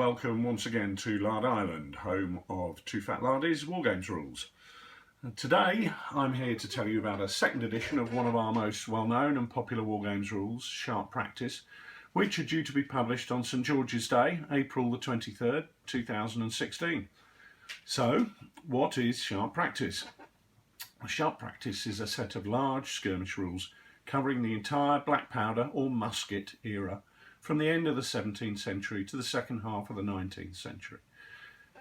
welcome once again to Lard Island, home of TooFatLardies Wargames rules. Today I'm here to tell you about a second edition of one of our most well-known and popular Wargames rules, Sharp Practice, which are due to be published on St George's Day, April the 23rd, 2016. So, what is Sharp Practice? Sharp Practice is a set of large skirmish rules covering the entire black powder or musket era from the end of the 17th century to the second half of the 19th century.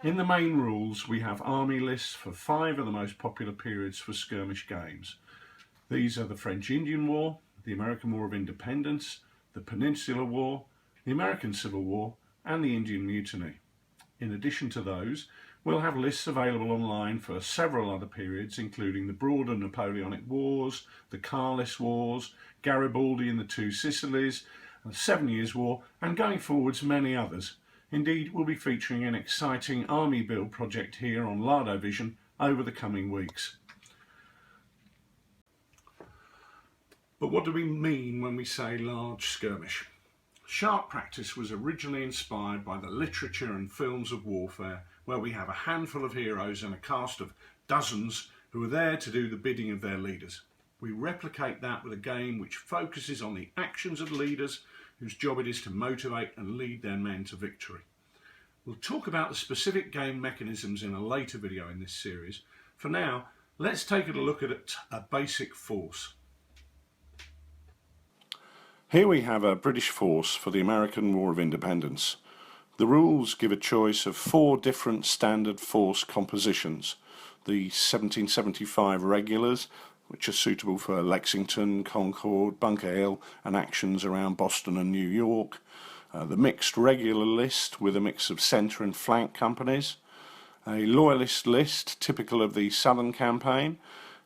In the main rules we have army lists for 5 of the most popular periods for skirmish games. These are the French Indian War, the American War of Independence, the Peninsular War, the American Civil War and the Indian Mutiny. In addition to those, we'll have lists available online for several other periods, including the broader Napoleonic Wars, the Carlist Wars, Garibaldi and the Two Sicilies, the 7 Years' War, and going forwards many others. Indeed, we'll be featuring an exciting army build project here on Lardovision over the coming weeks. But what do we mean when we say large skirmish? Sharp Practice was originally inspired by the literature and films of warfare, where we have a handful of heroes and a cast of dozens who are there to do the bidding of their leaders. We replicate that with a game which focuses on the actions of leaders whose job it is to motivate and lead their men to victory. We'll talk about the specific game mechanisms in a later video in this series. For now, let's take a look at a basic force. Here we have a British force for the American War of Independence. The rules give a choice of 4 different standard force compositions. The 1775 regulars, which are suitable for Lexington, Concord, Bunker Hill and actions around Boston and New York. The mixed regular list with a mix of centre and flank companies. A loyalist list typical of the Southern Campaign.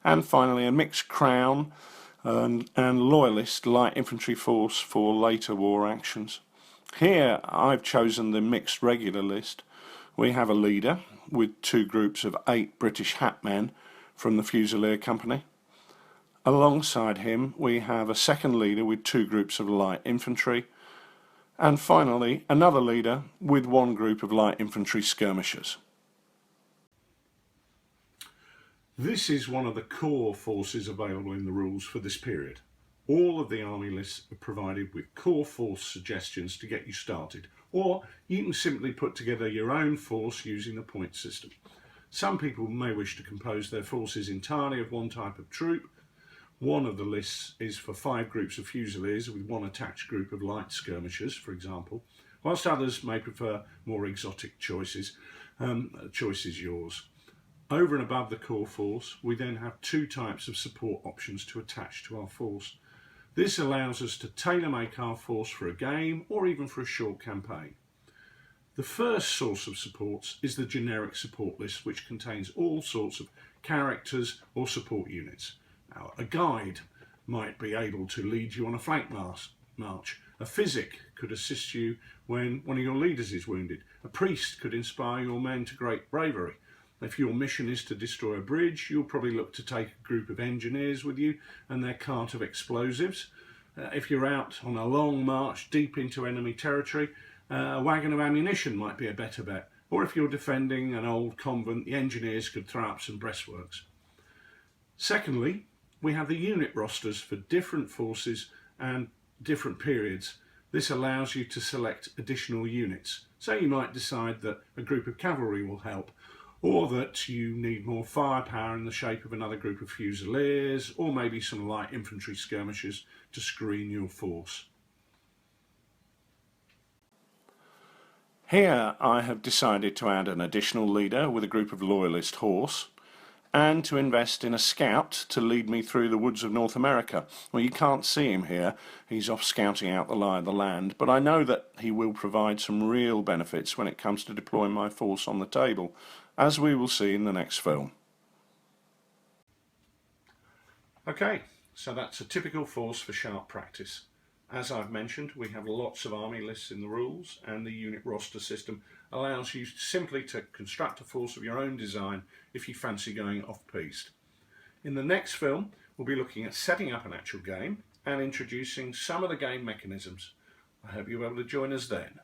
And finally a mixed crown and loyalist light infantry force for later war actions. Here I've chosen the mixed regular list. We have a leader with 2 groups of 8 British hatmen from the Fusilier Company. Alongside him we have a second leader with 2 groups of light infantry, and finally another leader with 1 group of light infantry skirmishers. This is one of the core forces available in the rules for this period. All of the army lists are provided with core force suggestions to get you started, or you can simply put together your own force using the point system. Some people may wish to compose their forces entirely of one type of troop. One of the lists is for 5 groups of Fusiliers with 1 attached group of light skirmishers, for example, whilst others may prefer more exotic choices. Choice is yours. Over and above the core force, we then have 2 types of support options to attach to our force. This allows us to tailor-make our force for a game or even for a short campaign. The first source of supports is the generic support list, which contains all sorts of characters or support units. Now, a guide might be able to lead you on a flank march. A physic could assist you when one of your leaders is wounded. A priest could inspire your men to great bravery. If your mission is to destroy a bridge, you'll probably look to take a group of engineers with you and their cart of explosives. If you're out on a long march deep into enemy territory, a wagon of ammunition might be a better bet. Or if you're defending an old convent, the engineers could throw up some breastworks. Secondly, we have the unit rosters for different forces and different periods. This allows you to select additional units. So you might decide that a group of cavalry will help, or that you need more firepower in the shape of another group of Fusiliers, or maybe some light infantry skirmishers to screen your force. Here I have decided to add an additional leader with a group of loyalist horse, and to invest in a scout to lead me through the woods of North America. Well, you can't see him here, he's off scouting out the lie of the land, but I know that he will provide some real benefits when it comes to deploying my force on the table, as we will see in the next film. Okay, so that's a typical force for Sharp Practice. As I've mentioned, we have lots of army lists in the rules, and the unit roster system allows you simply to construct a force of your own design if you fancy going off-piste. In the next film, we'll be looking at setting up an actual game and introducing some of the game mechanisms. I hope you'll be able to join us then.